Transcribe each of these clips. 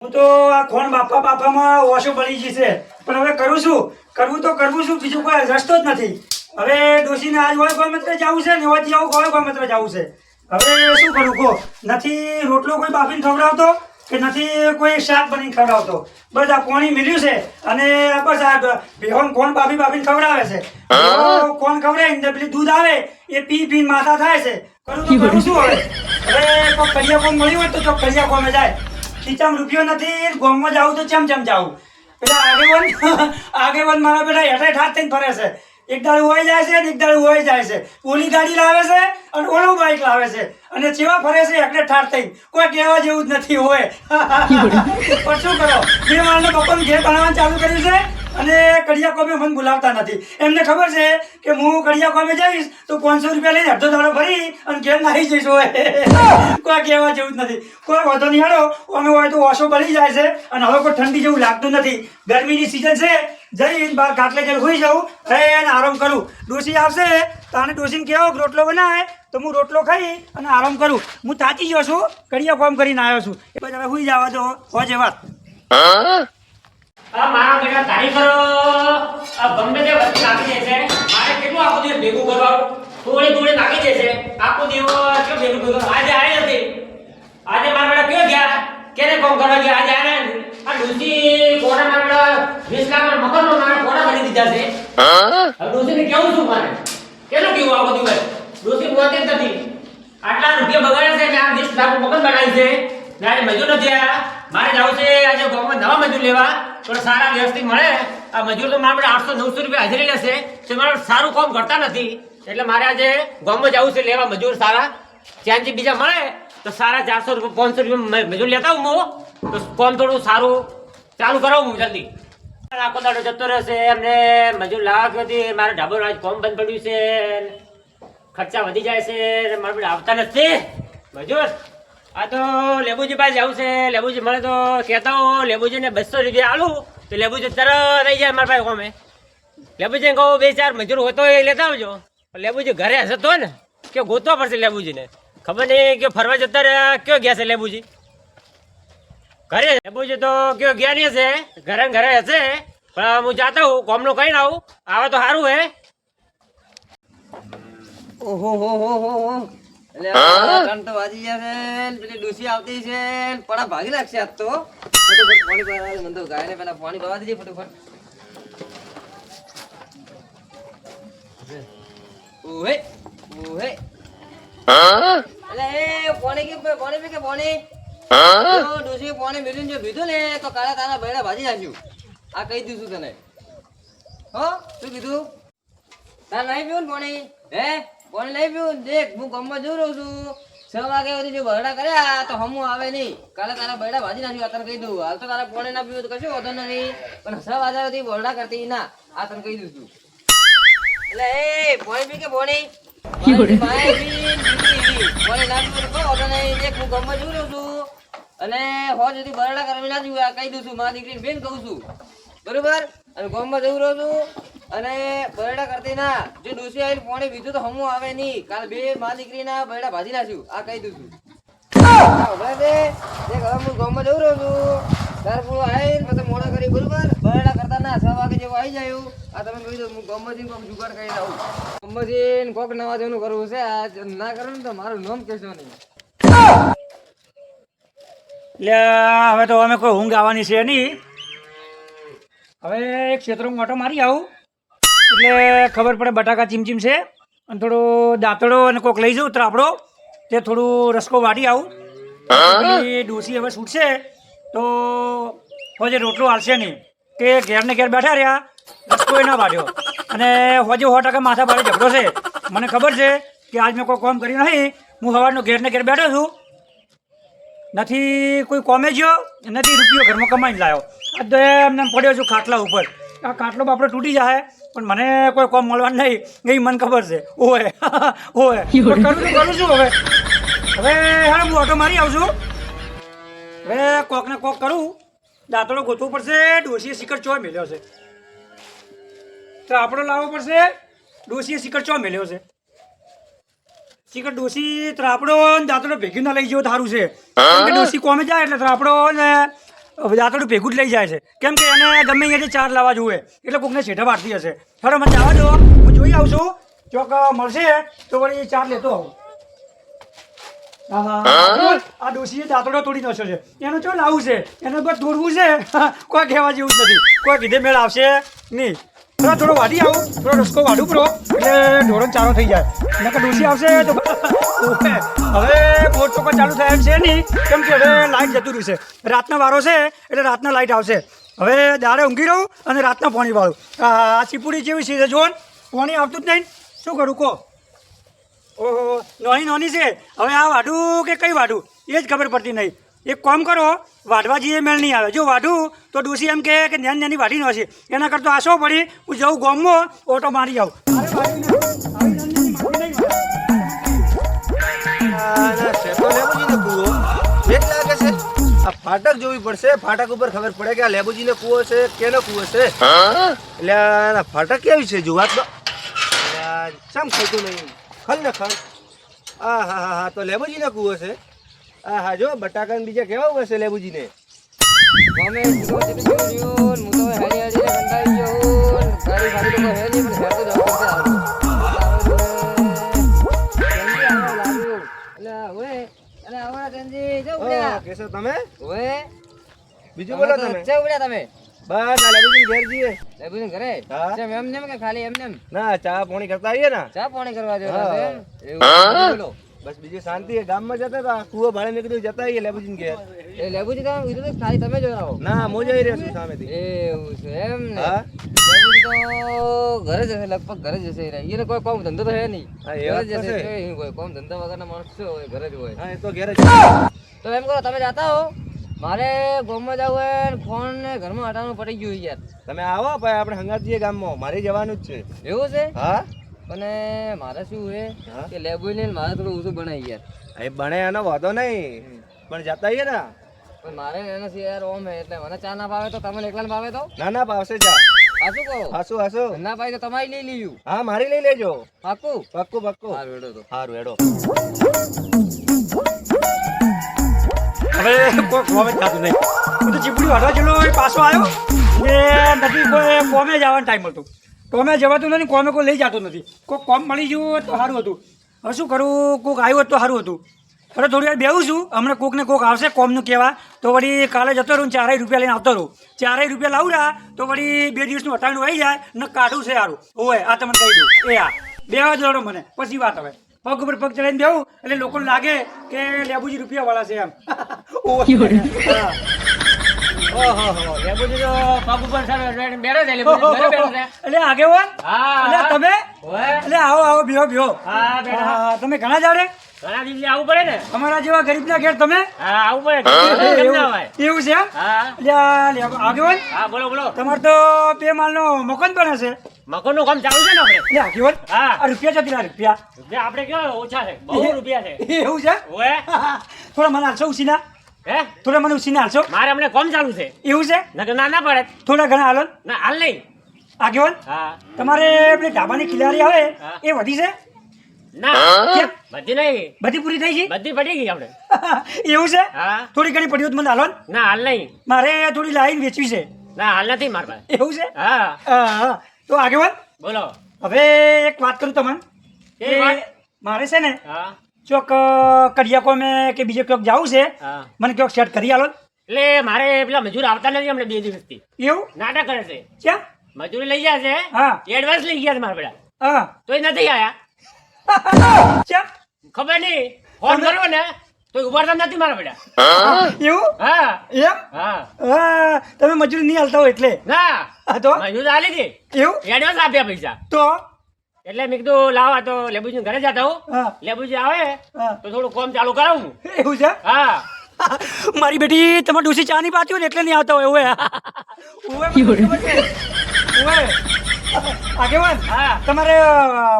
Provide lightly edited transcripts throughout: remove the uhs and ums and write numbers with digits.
હું તો આ ખોણ બાપામાં ઓછો બળી જશે, પણ હવે કરું છું, કરવું છું, બીજું કોઈ રસ્તો જ નથી. હવે ડોશીને આજ હોય ગોમત્ર જવું છે ને હોયથી આવું હોય ગોમત્ર જવું છે. હવે શું કરું કહો? નથી રોટલો કોઈ બાફીને ખવડાવતો કે નથી કોઈ શાક બનીને ખવડાવતો. બસ આ પાણી મિલ્યું છે અને બસ આ ભેહોન કોણ બાફીને ખવડાવે છે. કોણ ખવડાવીને પેલી દૂધ આવે એ પી માથા થાય છે. કરું શું હવે? કોઈ કડિયા કોમ મળ્યું હોય તો ચોક કડિયા કોમે જાય. ખીચામાં રૂપિયો નથી, ગોમમાં જાવું તો ચમ જાવું. પેલા આગેવન મારા બેટા હેઠે ઠાઠ થઈને ફરે છે. એક દાડું હોય જાય છે ને એક દાડું હોય જાય છે. ઓલી ગાડી લાવે છે અને ઓલું બાઈક લાવે છે અને ચેવા ફરે છે હેઠે ઠાઠ થઈને. કોઈ કહેવા જેવું જ નથી હોય. પણ શું કરો, મેં મારાને પપ્પાનું ઘેર બનાવવાનું ચાલુ કર્યું છે અને કડિયા કોમે મને બોલાવતા નથી. એમને ખબર છે કે હું કડિયા કોમે જઈશ તો 500 રૂપિયા લઈને અડધો દાડો ભરી અને ઘેર નાહી જઈશ. હોય કોઈ કહેવા જેવું જ નથી. કોઈ વધો નહીં હાડો, અમે હોય તો ઓછો બળી જાય છે અને હવે કોઈ ઠંડી જેવું લાગતું નથી. ગરમીની સિઝન છે, જઈને બહાર ખાટલે જઈને સુઈ જાઉં અને આરામ કરું. ડોસી આવશે તાને ડોસીને કહેવો રોટલો બનાવે તો હું રોટલો ખાઈ અને આરામ કરું. હું થાકી ગયો છું, કડિયા કોમ કરીને આવ્યો છું. એ પછી હવે સુઈ જવા દો. હોજે વાત. મારા બેટા તારી કરો આ ગમે તે વસ્તુ નાખી દે છે. મારે કેટલું આખો દિવસ ભેગું કરવાનું? થોડી નાખી દે છે આખો દિવસ. કેમ ભેગું કરવાનું? આજે આવી નથી. આજે મારા બેટા કયો ગયા? કેને કોમ કરવા ગયા? આજે આને આ ડૂસી કોડા મારા 20 લાખ મકાનનો મારા કોડા બની દીધા છે. હવે ડૂસીને કેવું છું મારે? કેનું કેવું આખો દિવસ? ડૂસી બોલતી જ નથી. આટલા રૂપિયા બગાડ્યા છે કે આ 20 લાખ મકાન બનાવી છે. આજે મજૂર નથી આયા. મારે જવું છે આજે ગામમાં નવા મજૂર લેવા. થોડા સારા વ્યવસ્થિત મળે. આ મજૂર તો મારા 800-900 રૂપિયા હાજરી લેશે તો મારું સારું કામ કરતા નથી. એટલે મારે આજે ગામમાં જવું છે લેવા મજૂર સારા. ત્યાંથી બીજા મળે તો સારા 400 રૂપિયા 500 રૂપિયા મજૂર લેતા હું તો કામ થોડું સારું ચાલુ કરાવું હું જલ્દી. આખો દાડો જતો રહેશે એમને મજૂર લાવવા હતી. મારે ઢાબો આજ કામ બંધ પડ્યું છે, ખર્ચા વધી જાય છે, મારા બેટા આવતા નથી મજૂર. આ તો લેબુજી પાસે જવું છે. લેબુજી મળે તો કહેતા હો લેબુજીને 200 રૂપિયા આલું તો લેબુજી તરત રહી જાય મારા પાસે કોમે. લેબુજીને કહું 2-4 મજૂર હોય તો એ લેતા આવજો. લેબુજી ઘરે હશે તો ને કે ગોતવા પડશે લેબુજીને. ખબર નહીં કે ફરવા જતા રહ્યા કયો ગયા છે લેબુજી? ઘરે લેબુજી તો કયો ગયા નહીં હશે, ઘરે હશે. પણ હું જાતા હું કોમનું કઈ ના આવું. આવે તો સારું હે. ઓહો એટલે ત્રણ તો વાજી ગયા છે. પેલી ડૂસી આવતી છે, પડા ભાગી નાખશે આજ તો. ફટોફટ પાણી પીવા મને તો ગાયને પેલા પાણી પીવા દેજે ફટોફટ. ઓહે એટલે એ પાણી પી કે પાણી ડૂસી પાણી મેળવીને જો પીધું ને તો કાલે તારા બૈડા ભાજી નાખ્યું. આ કહી દીધું તને. હો શું કીધું? તાર નહીં પીવું ને પાણી? હે પાણી નહીં પીવું? દેખ હું ગામમાં જઈ રહ્યો છું. 6 વાગ્યા સુધી જો બરડા કર્યા તો હમું આવે નહીં. કાલે તારા બૈડા ભાજી નાખ્યું. આ તને કહી દઉં. હાલ તો તારા પાણી ના પીવું તો કશું વાંધો નથી, પણ 6 વાગ્યા સુધી બરડા કરતી ના. આ તને કહી દઉં છું. એટલે એ પાણી પી કે પાણી પાણી ના પીવું તો કોઈ વાંધો નહીં. દેખ હું ગામમાં જઈ રહ્યો છું અને હો સુધી બરડા કરવી ના જોઈએ. આ કહી દઉં છું. મારી દીકરીને બેન કહું છું બરોબર. અને ગામમાં જઈ રહ્યો છું અને બરડા કરતી ના. જો ડોસી આવીને પાણી પીધું તો હમું આવે નહીં. કાલે 2 માં દીકરીના બરડા ભાજી નાખ્યું. આ કહી દઉં છું. હવે હું ગામમાં જઈ રહ્યો છું. તાર પૂરો આવીને પછી મોડા કરી બરોબર. બરડા કરતા ના 6 વાગે જેવું આવી જાય. આ તમે કહી દો હું ગામમાં જઈને કોઈક જુગાડ કરી દઉં. ગામમાં જઈને કોઈક નવા જવાનું કરવું છે. આ ના કરું ને તો મારું નામ કહેશો નહીં. એટલે હવે તો અમે કોઈ ઊંઘ આવવાની છે નહીં. હવે એક ક્ષેત્રમાં મોટો મારી આવું એટલે ખબર પડે. બટાકા ચીમચીમ છે અને થોડો દાંતડો અને કોક લઈ જાઉં ત્રાપડો તે થોડું રસકો વાટી આવું. ડોસી હવે છૂટશે તો હોજે રોટલો હાલશે નહીં કે ઘેરને ઘેર બેઠા રહ્યા રસકો એ ના વાટ્યો અને હોજે 100% માથા ભારે ઝઘડો છે. મને ખબર છે કે આજ મેં કોઈ કામ કર્યું નહીં. હું સવારનો ઘેરને ઘેર બેઠો છું, નથી કોઈ કોમે ગયો, નથી રૂપિયો ઘરમાં કમાઈને લાવ્યો. આ તો એમને પડ્યો છું ખાટલા ઉપર. આ ખાટલો બાપડો તૂટી જાય પણ મને કોઈ કોમ મળવાનું નહીં એ મને ખબર છે. ઓય કરું છું હવે હા હું ઓટો મારી આવું છું. હવે કોકને કોક કરું. દાંતડો ગોતવું પડશે. ડોસીએ શિખર ચો મેલ્યો છે તો આપણો લાવવો પડશે. ડોસીએ શિખર ચો મેલ્યો છે. શિખર ડોસી ત્રાપડો દાંતડો ભેગી ના લઈ ગયો સારું છે. ડોસી કોમે જાય એટલે ત્રાપડો ને દાંતરડું ભેગું જ લઈ જાય છે કેમ કે એને ગમે અહીંયાથી ચાર લાવવા જોઈએ એટલે કોકને છેઠા વાળતી હશે ખરો મને જવા દો હું જોઈ આવું છું ચોક મળશે તો વળી ચાર લેતો આવું આ ડોશીએ દાંતરડો તોડી નાખ્યો છે એનો ચો લાવવું છે એને બસ તોડવું છે કોઈ કહેવા જેવું જ નથી કોઈ કીધે મેળ આવશે નહીં થોડો વાઢી આવું થોડો રસકો વાઢું પ્રો એટલે ઢોરો ચારો થઈ જાય નકર ડોશી આવશે તો હવે બોટ તો કોઈ ચાલુ થાય એમ છે નહીં કેમ કે હવે લાઇટ જતું રહ્યું છે રાતનો વારો છે એટલે રાતના લાઇટ આવશે હવે દાડે ઊંઘી રહું અને રાતના પાણી વાળું આ ચીપુડી જેવી છે જો પાણી આવતું જ નહીં શું કરું કહો ઓહો નાની છે હવે આ વાઢું કે કઈ વાઢું એ જ ખબર પડતી નહીં એક કામ કરો વાઢવા જઈએ મેળ નહીં આવે જો વાઢું તો ડોસી એમ કે નાની વાઢી નો છે એના કરતાં આશો પડી હું જઉં ગામમાં ઓટો મારી આવું ફાટક જોવી પડશે ફાટક ઉપર ખબર પડે કે આ લેબુજીનો કૂવો છે કેનો કૂવો છે એટલે આ ફાટક કેવી છે જોવા તો ચમ ખાતું નહીં ખલ ને ખલ હા હા હા હા તો લેબુજીનો કૂવો છે હા હા જો બટાકા બીજા કેવા હોય છે લેબુજીને ગમે જીવો જેટલું જીવન હું તો હેડી હેડી કંટાળી ગયો ગાડી ગાડી તો હેડી પણ હેડ તો જવું પડશે એટલે આવડા તેંજી જો ઉડ્યા કેસો તમે ઓએ બીજું બોલો તમે છે ઉડ્યા તમે બસ આ લેબુજી ઘેર જઈએ લેબુજી ઘરે હા. છે એમ નેમ કે ખાલી એમ નેમ ના ચા પાણી કરતા આવીએ ને ચા પાણી કરવા જો હા. એમ એવું બોલો બસ બીજું શાંતિ ગામમાં જતા હતા કૂવો ભાડે નીકળ્યું જતા આવીએ લેબુજી ઘેર એ લેબુજી તમે કીધું તો ખાલી તમે જો આવો ના મોજા આવી રહ્યા છું સામેથી એવું છે એમ ને હા લેબુજી તો ઘરે જ હશે લગભગ ઘરે જ હશે એને કોઈ કામ ધંધો તો હે નહીં હા, એ ઘરે વાત જ તો હશે છે. કોઈ કોઈ કામ ધંધા વગરના માણસ શું હોય ઘરે જ હોય હા એ તો ઘેર જ તો એમ કરો તમે જાતા હો મારે ગામમાં જવું હોય ને ફોન ને ઘરમાં હટાવવાનું પડી ગયું યાર તમે આવો ભાઈ આપણે હંગાત જઈએ ગામમાં મારે જવાનું જ છે એવું છે હા અને મારે શું છે હા? કે લેબુ ને મારે થોડું ઓછું બનાવી યાર એ બને એનો વાંધો નહીં પણ જતા આવીએ ને પણ મારે એના સિવાય યાર ઓમ હે એટલે મને ચા ના ભાવે તો તમને એકલાને ભાવે તો ના ના ભાવશે જા પાછું કહો હાસુ હાસુ ના ભાઈ તો તમારી લઈ લીધું હા મારી લઈ લેજો પાકું પક્કું પક્કું હારું હેડો તો સારું હેડો હવે કોઈ કોમે થતું નહીં હું તો ચીપડી વાઢવા ચલો પાછો આવ્યો ને નથી કોઈ કોમે જવાનો ટાઈમ હતો કોમે જવાતું નથી કોમે કોઈ લઈ જતો નથી કોઈ કોમ મળી ગયું તો સારું હતું હવે શું કરું કોક આવ્યું હોત તો સારું હતું હવે થોડી વાર બેહું છું હમણાં કોકને કોક આવશે કોમનું કહેવા તો વળી કાલે જતો રહું 4 રૂપિયા લઈને આવતો રહું 4 રૂપિયા લાવું રહ્યા તો વળી 2 દિવસનું અટાણું આવી જાય ને કાઢું છે સારું ઓય આ તમને કહી દઉં એ આ બેવા જોડો મને પછી વાત હવે પગ ઉપર પગ ચડાવીને બેહું એટલે લોકોને લાગે કે લેબુજી રૂપિયાવાળા છે એમ હા. ઓહો લેબુજી તો પગ ઉપર બેઠો છે લેબુજી ઘરે બેઠો છે એટલે આગેવાન હા, એટલે હા. તમે ઓય. એટલે આવો આવો બેહો બેહો હા બેઠા હા, તમે ઘણા જાડે ઘણા દિવસે આવવું પડે ને તમારા જેવા ગરીબના ઘેર તમે હા આવવું પડે કેમ ના અવાય? એવું છે એમ? હા એટલે આગેવાન હા બોલો બોલો તમારે તો 2 માળનો મકાન બને છે મકાનનું કામ ચાલુ છે ને આપણે એટલે આગેવાન હા. આ રૂપિયા કેટલા રૂપિયા રૂપિયા આપણે કેવા ઓછા છે બહુ રૂપિયા છે એવું છે ઓય થોડા મને હાલશો ઉસીના હે થોડા મને ઉસીના હાલશો મારે હમણાં કામ ચાલુ છે એવું છે નકર ના ના પડે થોડા ઘણા હાલો ના હાલ નહીં આગેવાન હા તમારે પેલી ઢાબાની ખિલારી આવે હા. એ વધી છે ના કેમ? બધી નહીં બધી પૂરી થઈ છે બધી પડી ગઈ આપણે એવું છે હા થોડી ઘણી પડી હોત મને હાલો ને. ના હાલ નહીં મારે થોડી લાઈન વેચવી છે ના હાલ નથી માર પાસે એવું છે હા હા. તો આગેવાન બોલો હવે એક વાત કરું તમને કેવી વાત? મારે છે ને હા ચોક કડિયાકો મેં કે બીજે ક્યાંક જવું છે હા મને ક્યાંક સેટ કરી આલો એટલે મારે પેલા મજૂર આવતા નથી હમણાં 2 દિવસથી એવું નાટક કરે છે ક્યાં મજૂરી લઈ ગયા છે હા એડવાન્સ લઈ ગયા છે મારા બેટા હા તોય નથી આયા ક્યાં ખબર નહીં ફોન કર્યો ને તો ઉભારતા નથી મારા બેટા એવું હા એમ હા હા તમે મજૂરી નહીં હાલતા હોય એટલે ના હા તો મજૂર આલી હતી એવું એડવાન્સ આપ્યા પૈસા તો એટલે મેં કીધું લાવા તો લેબુજી ઘરે જતા હું હા લેબુજી આવે હા તો થોડું કામ ચાલુ કરાવું એવું છે હા મારી બેટી તમારે ડોસી ચા નહીં પાતી હોય ને એટલે નહીં આવતા હોય ઓવે આગેવાન હા તમારે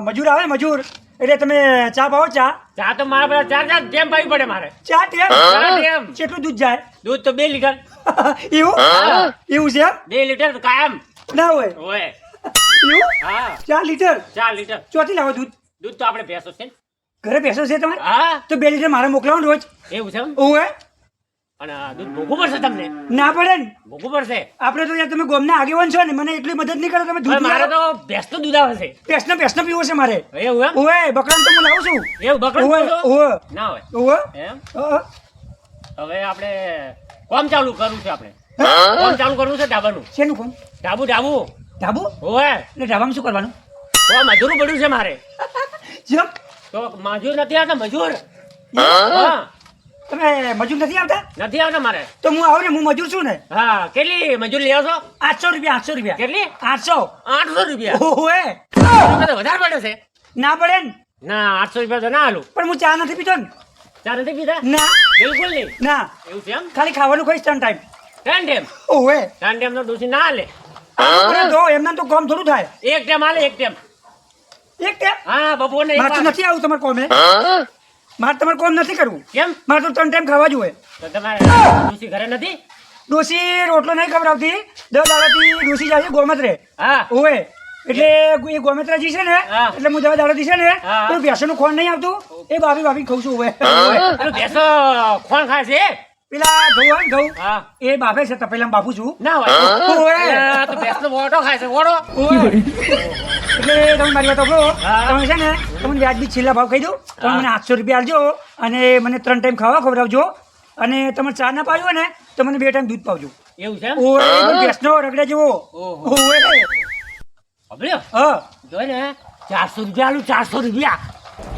મજૂર આવે મજૂર એટલે તમે ચા પાવો ચા ચા તો મારા પેલા ચાર ચાર ટેમ પાવી પડે મારે ચા ટેમ ચાર ટેમ કેટલું દૂધ જાય દૂધ તો 2 લીટર એવું એવું છે એમ 2 લીટર તો કાયમ ના હોય ઓય એવું હા 4 લીટર 4 લીટર ચોથી લાવો દૂધ દૂધ તો આપણે ભેંસો છે ને? ઘરે ભેંસો છે તમારે હા તો 2 લીટર મારે મોકલાવો ને રોજ એવું છે એમ? ઓવે અને આ દૂધ મોંઘું પડશે તમને ના પડે ને મોંઘું પડશે આપણે તો યાર તમે ગામના આગેવાન છો ને મને એટલી મદદ નહીં કરો તમે હવે દૂધ મારે મારો તો ભેંસનું દૂધ આવે છે પેસનો પીવો છે મારે એવું એમ ઓવે બકરાને તો હું લાવું છું એવું બકરું ઓવે છો? ઓવે ના હોય ઓવે એમ અ, હવે આપણે કોમ ચાલુ કરવું છે આપણે કોમ ચાલુ કરવું છે ઢાબાનું શેનું કોમ ઢાબુ ઢાબુ ઓય એટલે ઢાબામાં શું કરવાનું તો મજૂર પડ્યું છે મારે જેમ તો મજૂર નથી આવતા મજૂર હા તમે મજૂર નથી આવતા નથી આવતા મારે તો હું આવું ને હું મજૂર છું ને હા કેટલી મજૂર લઈ આવશો 800 રૂપિયા કેટલી 800 800 રૂપિયા ઓવે 800 રૂપિયા તો વધારે પડે છે ના પડે ને ના 800 રૂપિયા તો ના હાલું પણ હું ચા નથી પીતો ને ચા નથી પીતા ના બિલકુલ નહીં ના એવું છે એમ ખાલી ખાવાનું ખાઈશ ત્રણ ટાઈમ ત્રણ ટાઈમ ઓવે ત્રણ ટાઈમ તો ડોસી ના હાલે અરે તો એમના તો કામ થોડું થાય એક ટાઈમ હાલે એક ટાઈમ એક ટાઈમ હા બપોરને એક મારે તો વાર. નથી આવું તમારે કોમે મારે તમારે કોમ નથી કરવું કેમ મારે તો ત્રણ ટાઈમ ખાવા જોઈએ તો તમારે ડોસી ઘરે નથી ડોસી રોટલો નહીં ખવડાવતી 10 દાડાથી ડોસી જાય છે ગોમત્રે હા ઓવે એટલે એ ગોમત્રાજી છે ને હા. એટલે હું 10 દાડાથી છે ને હા. તો ભેંસોનું ખોણ નહીં આવતું એ ભાભી ખાઉં છું ઓવે પેલું ભેંસો ખોણ ખાય છે પેલા ઘઉં હોય ને ઘઉં હા એ બાફે છે તપેલામાં બાફું છું ના હોય ઓવે અલા, તો ભેંસનો ઓટો ખાય છે ઓટો ઓવે. એટલે તમે મારી વાત સાંભળો હા. તમે છે ને તમને વ્યાજબી છેલ્લા ભાવ કહી દઉં તમે મને 800 રૂપિયા આપજો અને મને 3 ટાઈમ ખાવા ખવડાવજો અને તમે ચા ના પાડ્યો ને તો મને 2 ટાઈમ દૂધ પાવજો એવું છે એમ ઓવે એકદમ ભેંસનો રગડા જેવો ઓહો. ઓવે સાંભળ્યો? હા જોઈ ને 400 રૂપિયા આલું 400 રૂપિયા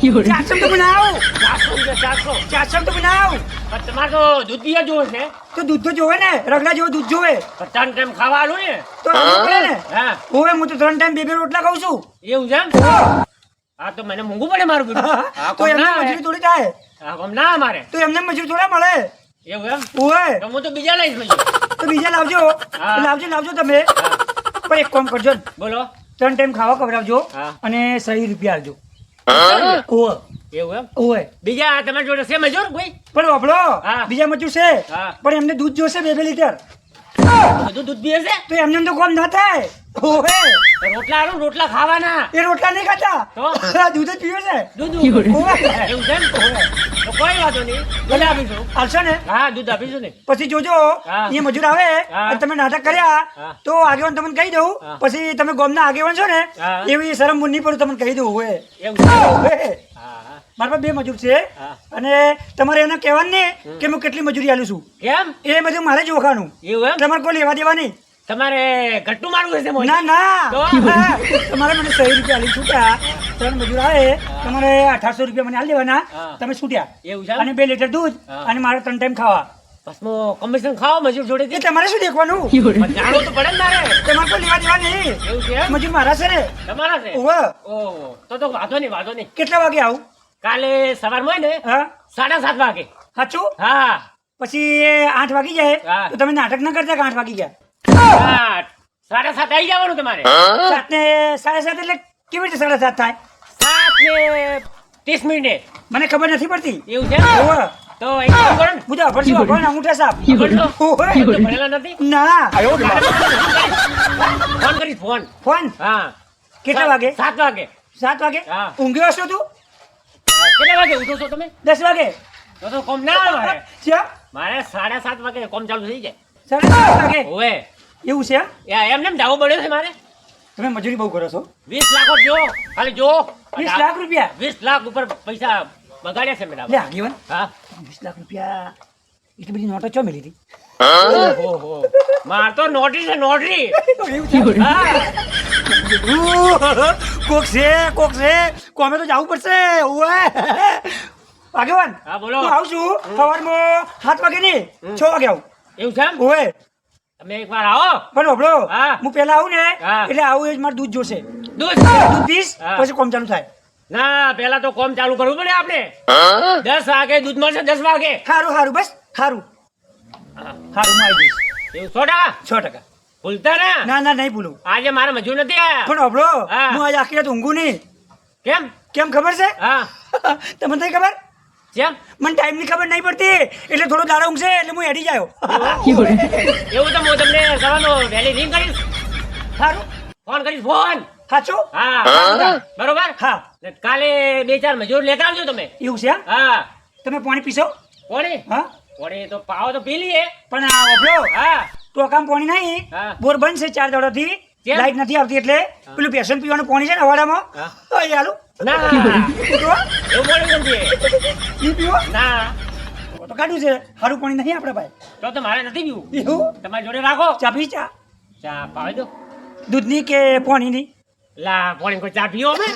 400 તો બનાવ 400 રૂપિયા 400 400 તો બનાવ પણ તમારે તો દૂધ પીવા જોવે છે તો દૂધ તો જોવે ને રગડા જેવો દૂધ જોવે પણ ત્રણ ટાઈમ ખાવા આલું ને તો રગડું પડે ને હા ઓવે હું તો 3 ટાઈમ 2 રોટલા ખાઉં છું એવું છે એમ હા તો મને મોંઘું પડે મારું બધું આ તો કોમ એમને ના આવે. મજૂરી થોડી થાય આ કોમ ના મારે તો એમને મજૂરી થોડા મળે એવું એમ ઓવે તો હું તો બીજા લઈશ પછી તો બીજા લાવજો હા. લાવજો તમે પણ એક કામ કરજો ને, બોલો 3 ટાઈમ ખાવા ખવડાવજો હા. અને 100 રૂપિયા આપજો ઓવે એવું એમ ઓવે બીજા તમારી જોડે છે મજૂર કોઈ પણ વાપરો હા. બીજા મજૂર છે હા. પણ એમને દૂધ જોશે 2 લીટર બધું દૂધ પીએ છે તો એમને તો કોમ ના થાય ઓવે તો રોટલા આલું રોટલા ખાવાના એ રોટલા નહીં ખાતા તો? આ દૂધ જ પીવે છે દૂધ ઓવે. એવું છે એમ? તો કોઈ વાંધો નહીં ભલે આપીશું હાલશો ને હા દૂધ આપીશું ને પછી જોજો હા. એ મજૂર આવે હા. અને તમે નાટક કર્યા હા. તો આગેવાન તમને કહી દઉં હા. પછી તમે ગામના આગેવાન છો ને હા. એવી શરમ મુન્ની પર તમને કહી દઉં હોય એવું છે હા હા મારા પાસે 2 મજૂર છે હા. અને તમારે એને કહેવાનું નહીં કે હું કેટલી મજૂરી આલું છું કેમ એ બધું મારે જ ઓળખાનું એવું એમ તમારે કોઈ લેવા દેવા નહીં તમારે ગટ્ટુ મારવું હશે મોય? ના ના તો? હા. તમારે મને 100 રૂપિયા આલી છૂટ્યા 3 મજૂર આવે તમારે 1800 રૂપિયા મને આલી દેવાના હા. તમે છૂટ્યા એવું છે એમ? અને 2 લીટર દૂધ હા. અને મારે 3 ટાઈમ ખાવા બસમો કમિશન ખાઓ મજૂર એ જોડેથી તમારે શું દેખવાનું પણ જાણવું તો પડે ને મારે તમારે કોઈ લેવા દેવા નહીં એવું છે એમ? મજૂર મારા છે ને તમારા છે ઓવે. ઓહો તો વાંધો નહીં કેટલા વાગે આવું કાલે સવારમાં હોય ને હા 7:30 વાગે સાચું હા પછી 8 વાગી જાય હા. તો તમે નાટક ના કરતા કે 8 વાગી ગયા 7:30 આવી જવાનું તમારે 7 ને 7:30 એટલે કેવી રીતે 7:30 થાય 7:30 મને ખબર નથી પડતી એવું છે ઓવે. તો એક કામ કરો ને બુધા ભરશું આપણને અંગૂઠા સાપ ભણશો? ઓવે. તો ભણેલા નથી ના ફોન કરીશ ફોન ફોન હા કેટલા વાગે 7 વાગે 7 વાગે હા. ઊંઘ્યો હશો તું કેટલા વાગે ઉઠો છો તમે 10 વાગે તો કોમ ના આવે મારે ચા મારે 7:30 વાગે કોમ ચાલુ થઈ જાય 7:30 વાગે ઓવે એવું છે એમ? એમ નેમ જાવું પડ્યો છે મારે તમે મજૂરી બહુ કરો છો 20 લાખ જો ખાલી જો 20 લાખ રૂપિયા 20 લાખ ઉપર પૈસા બગાડ્યા છે મેડમ લે આગેવાન હા 20 લાખ રૂપિયા એટલી બધી નોટો ચો મેલી હતી ઓહો માર તો નોટરી છે નોટરી એવું છે? હા કોક છે કોમે તો જવું પડશે ઓવે આગેવાન હા, બોલો. હું આવું છું સવારમાં 7 વાગે નહીં 6 વાગે આવું એવું છે એમ? ઓવે તમે એકવાર આવો પણ હોભળો હા. હું પેલા આવું ને હા. એટલે આવું એ જ મારે દૂધ જોશે દૂધ દૂધ પીશ હા. પછી કોમ ચાલુ થાય ના પેલા તો કોમ ચાલુ કરવું પડે આપણે 10 વાગે દૂધ મળશે 10 વાગે સારું બસ સારું હું આવી જઈશ એવું 100%? 100%. ભૂલતા ના ના નહીં ભૂલું આજે મારા મજૂર નથી આયા પણ હોભળો હા. હું આજે આખી રાત ઊંઘું નહીં કેમ કેમ ખબર છે હા તમને નહીં ખબર કેમ મને ટાઈમની ખબર નહીં પડતી એટલે થોડો દાડો ઊંઘશે એટલે હું હેડી જાયો એવું તો હું તમને સવારનો વહેલી રિંગ કરીશ સારું ફોન કરીશ ફોન સાચું હા બરોબર હા ને કાલે 2-4 મજૂર લેતા આવજો તમે એવું છે એમ? હા તમે પાણી પીશો કોણે હા પોણી તો પાવો તો પી લઈએ. પણ આ ઓફલો હા તો કામ પાણી નહીં હા. બોર બંધ છે 4 દાડાથી કેમ? લાઈટ નથી આવતી એટલે પેલું પેશન પીવાનું પાણી છે ને અવાડામાં હા. તો એ હાલું ના પીવો? એવું બોલું નથી. ઈ પીવો ના તો કાઢું છે સારું પાણી નહીં આપણા ભાઈ તો મારે નથી પીવું. એવું તમારી જોડે રાખો. ચા પી ચા ચા પાવી દો. દૂધની કે પાણીની લા પોણી કોઈ ચા પીવો અમે?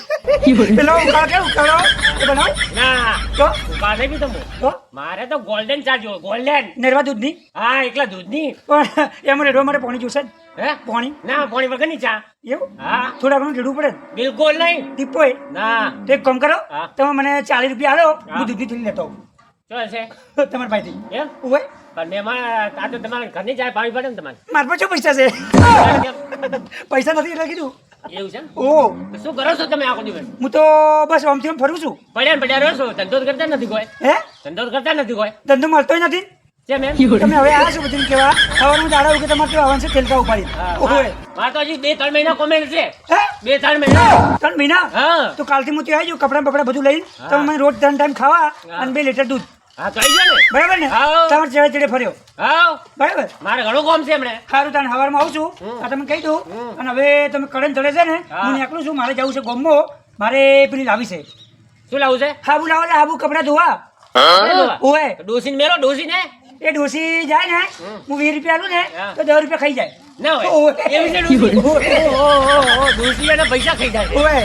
પેલો ઉકાળો કે ઉકાળો એ બનાવ ના તો ઉકાળ નહીં પીતો હું. તો મારે તો ગોલ્ડન ચા જોવો. ગોલ્ડન. નેરવા દૂધની હા એકલા દૂધની. પણ એમાં રેડવા માટે પાણી જોશે જ. હે પાણી ના પોણી વગરની ચા. એવું હા થોડા ઘણું રેડવું પડે ને. બિલકુલ નહીં. દીપોય ના તો એક કામ કરો હા. તમે મને 40 રૂપિયા આલો હા. હું દૂધની થેલી લેતો આવું. શું છે તમારા ભાઈથી એમ? ઓય પણ મહેમાન આ તો તમારે ઘરની ચા પાવી પડે ને તમારે. મારા પાસે પૈસા છે પૈસા નથી એટલે કીધું એવું છે એમ? ઓ તો શું કરો છો તમે આખો દિવસ? હું તો બસ આમથી આમ ફરું છું પડ્યા ને પડ્યા રહો છો. ધંધો તો કરતા નથી કોઈ. હે ધંધો તો કરતા નથી કોઈ. ધંધો મળતો નથી કેમ એમ? તમે હવે આ શું બધું કેવા સવારમાં દાડા ઉગે તમારે કેવા આવવાનું છે તેલકા ઉપાડી હા, ઓય મારે તો હજી 2-3 મહિના કોમેન્ટ છે. હે 2-3 મહિના. 3 મહિના હા તો કાલથી હું ત્યાં આવી જાઉં કપડાં બપડા બધું લઈને હા. તમે મને રોજ 3 ટાઈમ ખાવા હા. અને 2 લીટર દૂધ હા તો આવી જાઓ ને. બરાબર ને હા. તમારે ચેડે ચેડે ફર્યો હા બરાબર મારે ઘણું કામ છે હમણાં. સારું તાને સવારમાં આવું છું આ તમે કહી દઉં અને હવે તમે કડન ચડે છે ને હા. હું નીકળું છું મારે જવું છે ગોમો મારે પેલી લાવી છે શું લાવું છે? હાબુ લાવો ને હાબુ કપડાં ધોવા આપણે જોવા. ઓય તો ડોસીને મેલો ડોસીને. એ ડોસી જાય ને હું 20 રૂપિયા આલું ને હા. તો 10 રૂપિયા ખાઈ જાય ના હોય. ઓય. એવી છે ડોસી? ઓહો, ડોસી એના પૈસા ખાઈ જાય છે. ઓય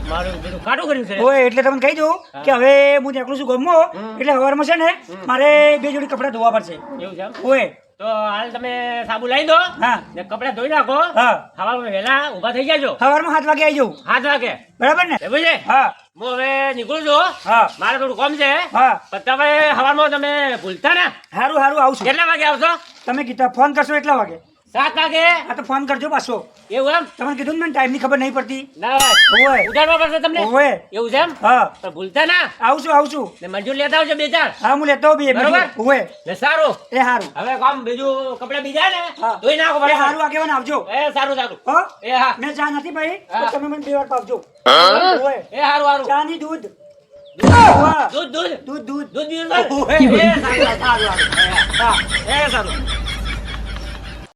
મારું બધું કાઢું કર્યું છે. ઓય એટલે તમને કહી દઉં કે હવે હું નીકળું છું ગોમો એટલે સવારમાં છે ને મારે 2 જોડી કપડાં ધોવા પડશે એવું છે એમ? ઓય તો હાલ તમે સાબુ લાવી દો હા ને કપડા ધોઈ નાખો. હા સવારમાં વહેલા ઊભા થઈ જાજો સવારમાં 7 વાગે આવી જાઉં 7 વાગે. બરાબર ને એવું છે? હા હું હવે નીકળું છું. હા મારે થોડું કામ છે. હા પણ તમે સવારમાં તમે ભૂલતા ને. સારું સારું આવશું કેટલા વાગે આવશો? તમે કીધા ફોન કરશો એટલા વાગે 7 વાગે. હા તો ફોન કરજો પાછો એવું એમ? તમને કીધું ને મને ટાઈમની ખબર નહીં પડતી ના હોય. ઓય ઉધારવા પડશે તમને. ઓય એવું છે એમ? હા પણ ભૂલતા ના. આવશું ને મંજૂર લેતા આવજો 2-4. હા હું લેતો બી બરોબર. ઓય ને સારું. એ સારું હવે કામ બીજું કપડા બીજા ને હા. ધોઈ નાખો એ બરાબર. સારું આગેવાન આવજો એ સારું સારું. હો એ હા. મેં ચા નથી ભાઈ હા. તો તમે મને 2 વાર પાવજો ઓય એ સારું સારું. ચા ની દૂધ ઓય. દૂધ દૂધ દૂધ દૂધ દૂધ પીવું છે? ઓય. એ સારું સારું. હા એ સારું.